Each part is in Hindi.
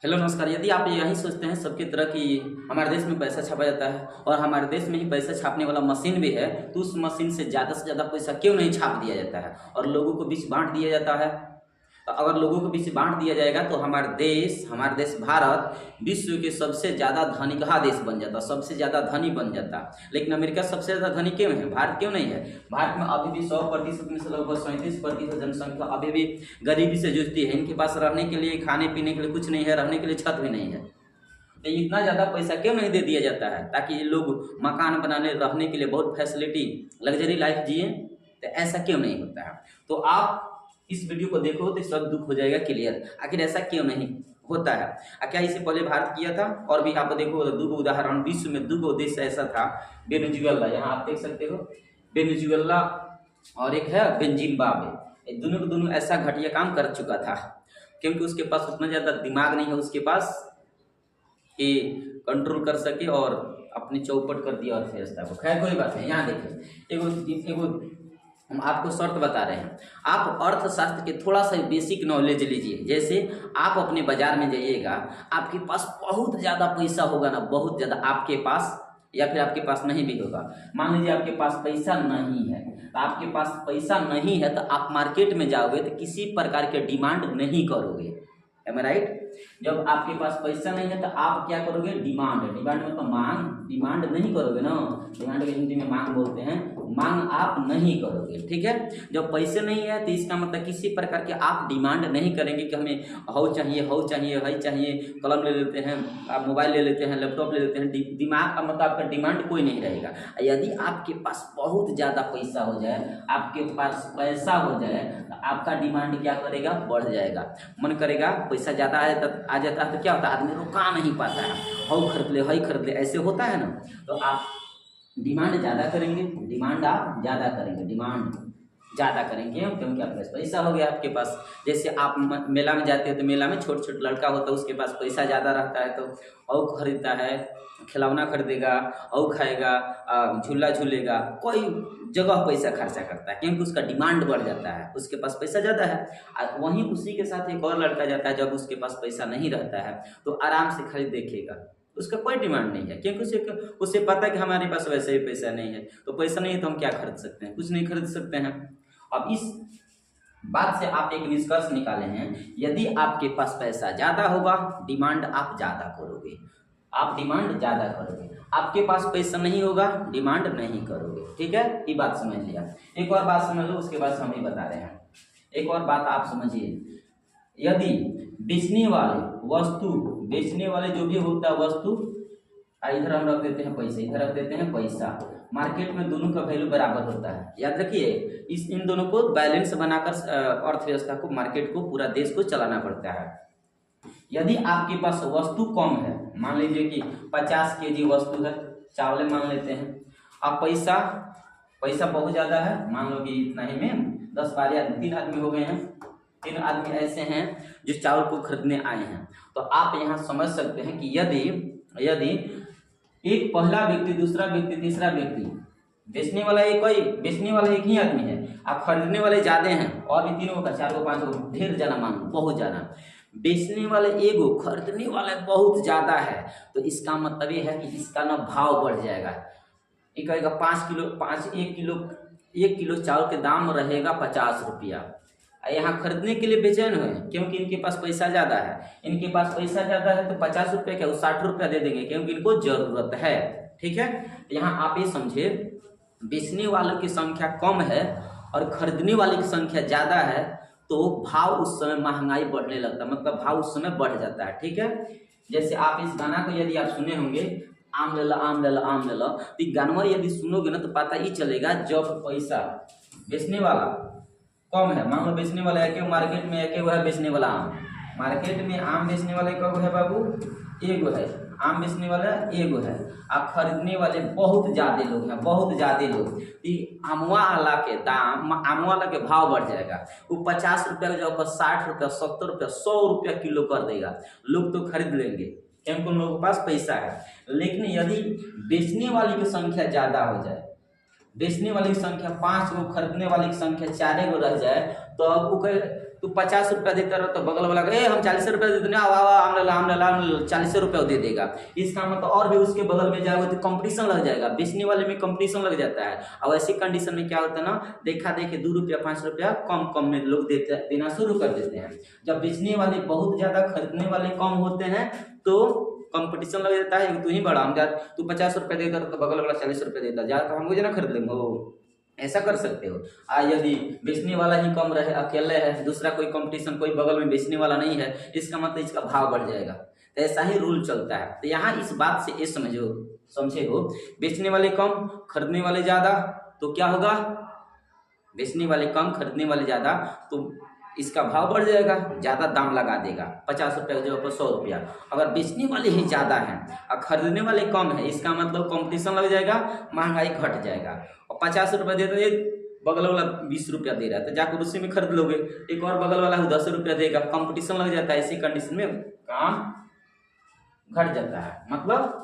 हेलो नमस्कार। यदि आप यही सोचते हैं सबकी तरह कि हमारे देश में पैसा छापा जाता है और हमारे देश में ही पैसा छापने वाला मशीन भी है, तो उस मशीन से ज़्यादा पैसा क्यों नहीं छाप दिया जाता है और लोगों को बीच बांट दिया जाता है। तो अगर लोगों को बीच बांट दिया जाएगा तो हमारा देश भारत विश्व के सबसे ज़्यादा धनिक देश बन जाता, सबसे ज़्यादा धनी बन जाता। लेकिन अमेरिका सबसे ज़्यादा धनी क्यों है, भारत क्यों नहीं है? भारत में अभी भी 100% में से लगभग 37% जनसंख्या अभी भी गरीबी से जूझती है। इनके पास रहने के लिए, खाने पीने के लिए कुछ नहीं है, रहने के लिए छत भी नहीं है। तो इतना ज़्यादा पैसा क्यों नहीं दे दिया जाता है ताकि ये लोग मकान बनाने, रहने के लिए बहुत फैसिलिटी, लग्जरी लाइफ जिए? तो ऐसा क्यों नहीं होता है? तो आप इस वीडियो को देखो तो सब दुख हो जाएगा क्लियर, आखिर ऐसा क्यों नहीं होता है। क्या इससे पहले भारत किया था? और भी आप देखो, दो उदाहरण विश्व में, दो देश ऐसा था, वेनेजुएला, यहाँ आप देख सकते हो, वेनेजुएला, और एक है जिम्बाब्वे। दोनों ऐसा घटिया काम कर चुका था क्योंकि उसके पास उतना ज़्यादा दिमाग नहीं है उसके पास कि कंट्रोल कर सके और अपनी चौपट कर दिया अर्थव्यवस्था को। खैर कोई बात नहीं। यहाँ देखिए, एगो हम आपको शर्त बता रहे हैं, आप अर्थशास्त्र के थोड़ा सा बेसिक नॉलेज लीजिए। जैसे आप अपने बाजार में जाइएगा, आपके पास बहुत ज़्यादा पैसा होगा ना, बहुत ज़्यादा आपके पास, या फिर आपके पास नहीं भी होगा। मान लीजिए आपके पास पैसा नहीं है, तो आपके पास पैसा नहीं है तो आप मार्केट में जाओगे तो किसी प्रकार के डिमांड नहीं करोगे। एम आई राइट? जब आपके पास पैसा नहीं है तो आप क्या करोगे? डिमांड मतलब मांग, डिमांड नहीं करोगे ना। डिमांड को हिंदी में मांग बोलते हैं। मांग आप नहीं करोगे, ठीक है। जब पैसे नहीं है तो इसका मतलब किसी प्रकार के आप डिमांड नहीं करेंगे कि हमें हाउ चाहिए, हाउ चाहिए, हाई चाहिए। कलम ले लेते हैं, आप मोबाइल ले लेते हैं, लैपटॉप ले लेते हैं, दिमाग का मतलब आपका डिमांड कोई नहीं रहेगा। यदि आपके पास बहुत ज़्यादा पैसा हो जाए, आपके पास पैसा हो जाए, तो आपका डिमांड क्या करेगा? बढ़ जाएगा। मन करेगा, पैसा ज़्यादा आ जाता है तो क्या होता है? आदमी रुका नहीं पाता है, हाउ खरीद ले, हाई खरीद ले, ऐसे होता है ना। तो आप डिमांड ज़्यादा करेंगे, डिमांड आप ज़्यादा करेंगे, डिमांड ज़्यादा करेंगे क्योंकि आपके पास पैसा हो गया। आपके पास, जैसे आप मेला में जाते हैं तो मेला में छोटा लड़का होता है, उसके पास पैसा ज़्यादा रहता है तो औ खरीदता है, खिलौना खरीदेगा, औ खाएगा, झूला झूलेगा, कोई जगह पैसा खर्चा करता है क्योंकि उसका डिमांड बढ़ जाता है, उसके पास पैसा ज़्यादा है। वहीं उसी के साथ एक और लड़का जाता है, जब उसके पास पैसा नहीं रहता है तो आराम से खरीद देखेगा, उसका कोई डिमांड नहीं है क्योंकि उसे पता है कि हमारे पास वैसे ही पैसा नहीं है। तो पैसा नहीं है तो हम क्या खरीद सकते हैं? कुछ नहीं खरीद सकते हैं। अब इस बात से आप एक निष्कर्ष निकाले हैं, यदि आपके पास पैसा ज़्यादा होगा, डिमांड आप ज़्यादा करोगे, आप डिमांड ज़्यादा करोगे। आपके पास पैसा नहीं होगा, डिमांड नहीं करोगे, ठीक है। ये बात समझ लिया। एक और बात समझ लो, उसके बाद हम ही बता रहे हैं। एक और बात आप समझिए, यदि बेचने वाले जो भी होता है वस्तु, इधर हम रख देते हैं पैसे, इधर रख देते हैं पैसा, मार्केट में दोनों का वैल्यू बराबर होता है। याद रखिए, इन दोनों को बैलेंस बनाकर अर्थव्यवस्था को, मार्केट को, पूरा देश को चलाना पड़ता है। यदि आपके पास वस्तु कम है, मान लीजिए कि 50 kg वस्तु है, चावल मान लेते हैं, अब पैसा बहुत ज़्यादा है, मान लो कि इतना ही में 10-12 आदमी, 3 आदमी हो गए हैं, 3 आदमी ऐसे हैं जो चावल को खरीदने आए हैं। तो आप यहाँ समझ सकते हैं कि यदि एक पहला व्यक्ति, दूसरा व्यक्ति, तीसरा व्यक्ति, बेचने वाला एक ही आदमी है, आप खरीदने वाले ज़्यादा हैं, और भी 3 का, 4 को, 5 को, ढेर जना मान लो, बहुत ज़्यादा, बेचने वाले एगो, खरीदने वाले बहुत ज़्यादा है, तो इसका मतलब ये है कि इसका ना भाव बढ़ जाएगा। ये कहेगा 1 किलो चावल के दाम रहेगा 50 रुपया। यहाँ खरीदने के लिए बेचैन हुए क्योंकि इनके पास पैसा ज़्यादा है। इनके पास पैसा ज़्यादा है तो 50 रुपये क्या, वो 60 रुपया दे देंगे क्योंकि इनको ज़रूरत है, ठीक है। यहाँ आप ये समझिए, बेचने वालों की संख्या कम है और खरीदने वाले की संख्या ज़्यादा है, तो भाव उस समय, महंगाई बढ़ने लगता है, मतलब भाव उस समय बढ़ जाता है, ठीक है। जैसे आप इस गाना को यदि आप सुने होंगे, आम ले लो, आम ले लो, आम ले लो, तो गाना यदि सुनोगे ना तो पता ही चलेगा, जब पैसा बेचने वाला कम है, मान लो बेचने वाला एक मार्केट में, एक है बेचने वाला आम, मार्केट में आम बेचने वाले कब है बाबू? एगो है, आम बेचने वाला एगो है, आप खरीदने वाले बहुत ज़्यादा लोग हैं, बहुत ज़्यादा लोग। आमवा वाला के दाम, आमवा वाला के भाव बढ़ जाएगा, वो 50 रुपया का जगह पर 60 रुपया, 70 रुपया, 100 रुपया किलो कर देगा। लोग तो खरीद लेंगे क्योंकि उन लोगों के पास पैसा है। लेकिन यदि बेचने वाले की संख्या ज़्यादा हो जाए, बेचने वाले की संख्या 5 गो, खरीदने वाले की संख्या 4 गो रह जाए, तो अब वो तू 50 रुपया देता रहो तो बगल वाला हम 40 रुपया देते ना, आम ला 40 रुपया दे देगा। इसका मतलब और भी उसके बगल में जाएगा तो कंपटीशन लग जाएगा, बेचने वाले में कंपटीशन लग जाता है। अब ऐसी कंडीशन में क्या होता है ना, देखा देखे 2 रुपया 5 रुपया कम में लोग देना शुरू कर देते हैं। जब बेचने वाले बहुत ज्यादा, खरीदने वाले कम होते हैं तो कंपटीशन लग जाता है, तू ही बड़ा, हम तू 50 रुपया देता तो बगल वाला 40 रुपया देता, ज्यादा हम मुझे ना खरीद लेंगे। ऐसा कर सकते हो। यदि बेचने वाला ही कम रहे, अकेले है, दूसरा कोई कंपटीशन, कोई बगल में बेचने वाला नहीं है, इसका मतलब इसका भाव बढ़ जाएगा। तो ऐसा ही रूल चलता है। तो यहाँ इस बात से ये समझे हो, बेचने वाले कम खरीदने वाले ज्यादा, तो क्या होगा, बेचने वाले कम खरीदने वाले ज्यादा, तो इसका भाव बढ़ जाएगा, ज्यादा दाम लगा देगा। 50 रुपये की जगह पर 100 रुपया। अगर बेचने वाले ही ज्यादा हैं और खरीदने वाले कम है, इसका मतलब कंपटीशन लग जाएगा, महंगाई घट जाएगा। और 50 रुपये देते हैं, बगल वाला 20 रुपया दे रहा है तो जाकर उसी में खरीद लोगे। एक और बगल वाला 10 रुपया देगा, कंपटीशन लग जाता है। ऐसी कंडीशन में काम घट जाता है, मतलब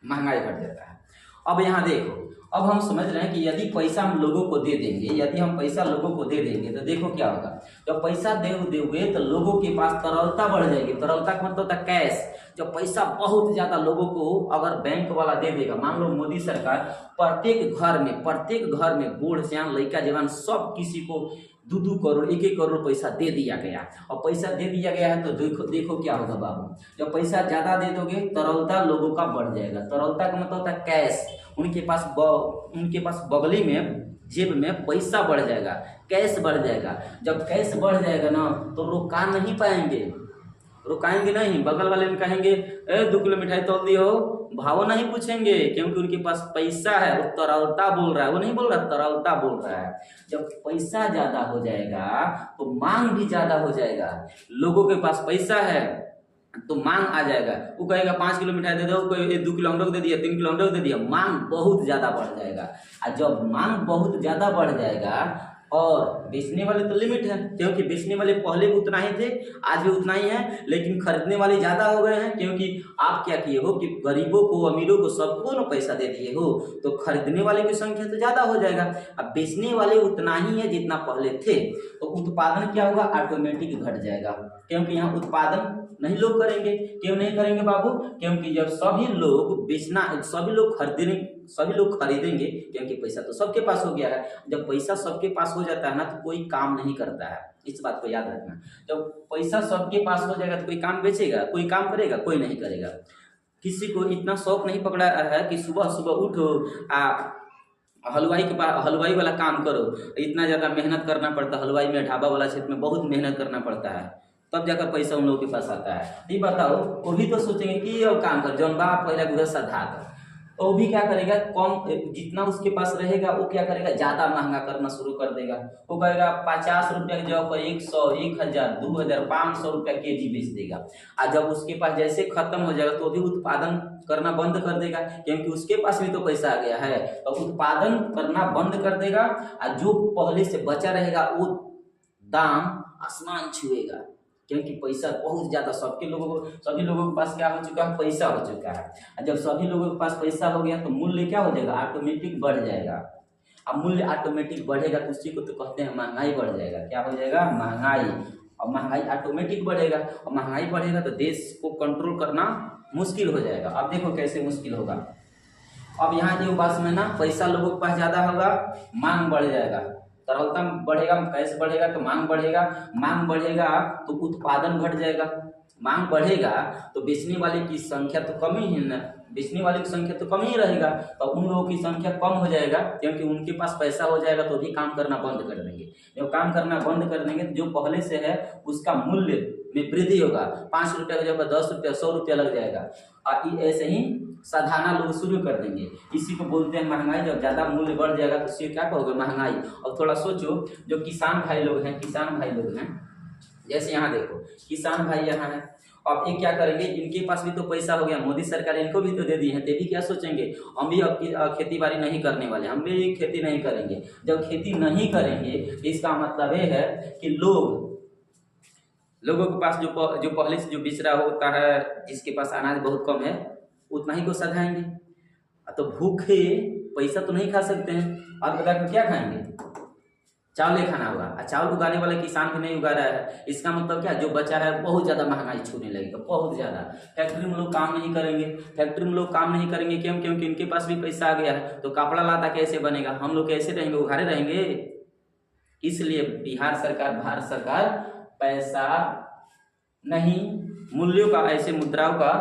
महंगाई घट जाता है। अब यहाँ देखो, अब हम समझ रहे हैं कि यदि पैसा हम लोगों को दे देंगे, यदि हम पैसा लोगों को दे देंगे तो देखो क्या होगा। जब पैसा दोगे तो लोगों के पास तरलता बढ़ जाएगी। तरलता का मतलब होता है कैश। जब पैसा बहुत ज्यादा लोगों को अगर बैंक वाला दे देगा, मान लो मोदी सरकार प्रत्येक घर में बूढ़ सियान लड़का जवान सब किसी को 2-2 करोड़ 1-1 करोड़ पैसा दे दिया गया। और पैसा दे दिया गया है तो देखो क्या होगा बाबू, जब पैसा ज्यादा दे दोगे तरलता लोगों का बढ़ जाएगा। तरलता का मतलब होता है कैश। उनके पास बगली में, जेब में पैसा बढ़ जाएगा, कैश बढ़ जाएगा। जब कैश बढ़ जाएगा ना तो रुका नहीं पाएंगे, रुकाएंगे नहीं। बगल वाले में कहेंगे 2 किलो मिठाई तोल दियो, भाव नहीं पूछेंगे, क्योंकि उनके पास पैसा है। वो तरलता बोल रहा है, वो नहीं बोल रहा, तरलता बोल रहा है। जब पैसा ज्यादा हो जाएगा तो मांग भी ज्यादा हो जाएगा। लोगों के पास पैसा है तो मांग आ जाएगा। वो कहेगा 5 किलो मिठाई दे दो, कोई 2 किलो हम लोग दे दिया, 3 किलो हम लोग दे दिया, मांग बहुत ज्यादा बढ़ जाएगा। और जब मांग बहुत ज्यादा बढ़ जाएगा, और बेचने वाले तो लिमिट है, क्योंकि बेचने वाले पहले भी उतना ही थे, आज भी उतना ही है, लेकिन खरीदने वाले ज्यादा हो गए हैं। क्योंकि आप क्या किए हो कि गरीबों को, अमीरों को, सबको ना पैसा दे दिए हो, तो खरीदने वाले की संख्या तो ज्यादा हो जाएगा। अब बेचने वाले उतना ही है जितना पहले थे, तो उत्पादन क्या होगा, ऑटोमेटिक घट जाएगा। क्योंकि यहाँ उत्पादन नहीं लोग करेंगे। क्यों नहीं करेंगे बाबू, क्योंकि जब सभी लोग सभी लोग खरीदेंगे, क्योंकि पैसा तो सबके पास हो गया है। जब पैसा सबके पास हो जाता है ना तो कोई काम नहीं करता है, इस बात को याद रखना। जब पैसा सबके पास हो जाएगा तो कोई काम बेचेगा, कोई काम करेगा, कोई नहीं करेगा। किसी को इतना शौक नहीं पकड़ा है कि सुबह सुबह उठो हलवाई वाला काम करो। इतना ज्यादा मेहनत करना पड़ता है, हलवाई में, ढाबा वाला क्षेत्र में बहुत मेहनत करना पड़ता है, तब जाकर पैसा उन लोगों के पास आता है। ये बताओ, वो भी तो सोचेंगे कि ये काम कर, जौन बाप पहले गुजर साधा कर, तो वो भी क्या करेगा, कम जितना उसके पास रहेगा वो क्या करेगा, ज्यादा महंगा करना शुरू कर देगा। वो कहेगा 50 रुपया की जगह पर 100, 1000, 2000, 500 रुपया केजी बेच देगा। और जब उसके पास जैसे खत्म हो जाएगा तो भी उत्पादन करना बंद कर देगा, क्योंकि उसके पास भी तो पैसा आ गया है, तो उत्पादन करना बंद कर देगा। और जो पहले से बचा रहेगा वो दाम आसमान छुएगा, क्योंकि पैसा बहुत ज्यादा सभी लोगों के पास क्या हो चुका है, पैसा हो चुका है। जब सभी लोगों के पास पैसा हो गया तो मूल्य क्या हो जाएगा, ऑटोमेटिक बढ़ जाएगा। अब मूल्य ऑटोमेटिक बढ़ेगा तो उसी को तो कहते हैं महंगाई बढ़ जाएगा। क्या हो जाएगा, महंगाई। और महंगाई ऑटोमेटिक बढ़ेगा, और महंगाई बढ़ेगा तो देश को कंट्रोल करना मुश्किल हो जाएगा। अब देखो कैसे मुश्किल होगा। अब यहाँ जो बात में ना, पैसा लोगों के पास ज्यादा होगा, मांग बढ़ जाएगा, तरलता बढ़ेगा, कैश बढ़ेगा तो मांग बढ़ेगा, मांग बढ़ेगा तो उत्पादन घट जाएगा, मांग बढ़ेगा तो बेचने वाले की संख्या तो कम ही है ना, बेचने वाले की संख्या तो कम ही रहेगा, तो उन लोगों की संख्या कम हो जाएगा, क्योंकि उनके पास पैसा हो जाएगा तो भी काम करना बंद कर देंगे। जब काम करना बंद कर देंगे तो जो पहले से है उसका मूल्य में वृद्धि होगा। 5 रुपया की जगह 10 रुपया, 100 रुपया लग जाएगा। और ऐसे ही साधारण लोग शुरू कर देंगे। इसी को बोलते हैं महंगाई। जब ज्यादा मूल्य बढ़ जाएगा तो इससे क्या कहोगे, महंगाई। और थोड़ा सोचो, जो किसान भाई लोग हैं, जैसे यहाँ देखो किसान भाई यहाँ है, अब ये क्या करेंगे, इनके पास भी तो पैसा हो गया, मोदी सरकार इनको भी तो दे दी है, ते भी क्या सोचेंगे, हम भी अब खेती बाड़ी नहीं करने वाले, हम भी खेती नहीं करेंगे। जब खेती नहीं करेंगे इसका मतलब ये है कि लोगों के पास जो पहले से जो बिचरा होता है, जिसके पास अनाज बहुत कम है, उतना ही को सधाएंगे। तो भूखे पैसा तो नहीं खा सकते हैं, आप बता कर क्या खाएंगे, चावल ही खाना होगा। चावल उगाने वाला किसान भी नहीं उगा रहा है, इसका मतलब क्या, जो बचा है बहुत ज़्यादा महंगाई छूने लगेगा, बहुत ज़्यादा। फैक्ट्री में लोग काम नहीं करेंगे, फैक्ट्री में लोग काम नहीं करेंगे क्यों? क्योंकि इनके पास भी पैसा आ गया है, तो कपड़ा लाता कैसे बनेगा, हम लोग कैसे रहेंगे, उघारे रहेंगे। इसलिए बिहार सरकार, भारत सरकार पैसा नहीं, मूल्यों का, ऐसे मुद्राओं का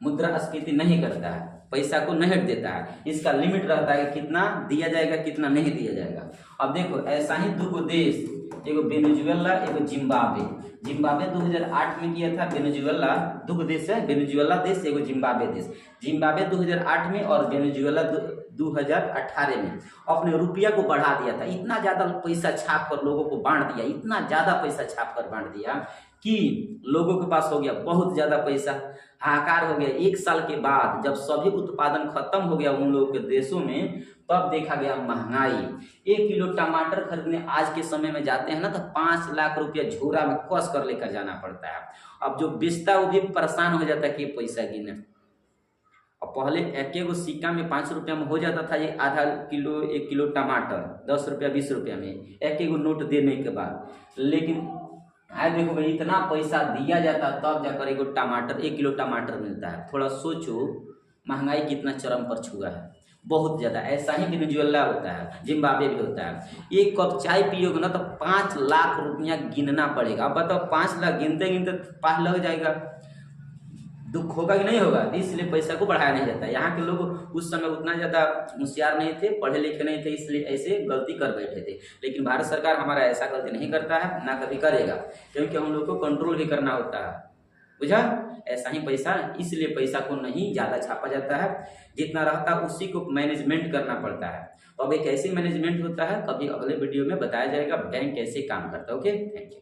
मुद्रास्फीति नहीं करता है, पैसा को नहीं देता है। इसका लिमिट रहता है कि कितना दिया जाएगा, कितना नहीं दिया जाएगा। अब देखो ऐसा ही दो देश, एगो वेनेजुएला, एगो जिम्बाब्वे। जिम्बाब्वे 2008 में किया था, वेनेजुएला, दो देश है, वेनेजुएला देश, एगो जिम्बाब्वे देश। जिम्बाब्वे 2008 में और वेनेजुएला 2018 में अपने रुपया को बढ़ा दिया था। इतना ज़्यादा पैसा छाप कर लोगों को बांट दिया, इतना ज़्यादा पैसा छाप कर बांट दिया कि लोगों के पास हो गया बहुत ज़्यादा पैसा, हाहाकार हो गया। एक साल के बाद जब सभी उत्पादन खत्म हो गया उन लोगों के देशों में, तब देखा गया महंगाई। 1 किलो टमाटर खरीदने आज के समय में जाते हैं ना, तो 5 लाख रुपया झोरा में कस कर लेकर जाना पड़ता है। अब जो बेचता है वो भी परेशान हो जाता है कि पैसा गिने। और पहले एक एगो सिक्का में 5 रुपया में हो जाता था ये आधा किलो, 1 किलो टमाटर 10 रुपया 20 रुपया में, एक एगो नोट देने के बाद। लेकिन आज देखो भाई, इतना पैसा दिया जाता तब जाकर एगो टमाटर, 1 किलो टमाटर मिलता है। थोड़ा सोचो महंगाई कितना चरम पर छुआ है, बहुत ज़्यादा। ऐसा ही वेनेजुएला होता है, जिम्बाब्वे भी होता है। एक कप चाय पियोगे ना तो 5 लाख रुपया गिनना पड़ेगा। अब बताओ 5 लाख गिनते गिनते पास लग जाएगा, दुख होगा कि नहीं होगा। इसलिए पैसा को बढ़ाया नहीं जाता। यहाँ के लोग उस समय उतना ज़्यादा होशियार नहीं थे, पढ़े लिखे नहीं थे, इसलिए ऐसे गलती कर बैठे थे। लेकिन भारत सरकार हमारा ऐसा गलती नहीं करता है, ना कभी करेगा, क्योंकि हम लोग को कंट्रोल भी करना होता है, बुझा। ऐसा ही पैसा, इसलिए पैसा को नहीं ज़्यादा छापा जाता है, जितना रहता है उसी को मैनेजमेंट करना पड़ता है। तो अब एक ऐसे मैनेजमेंट होता है, कभी अगले वीडियो में बताया जाएगा बैंक कैसे काम करता है। Okay, thank you.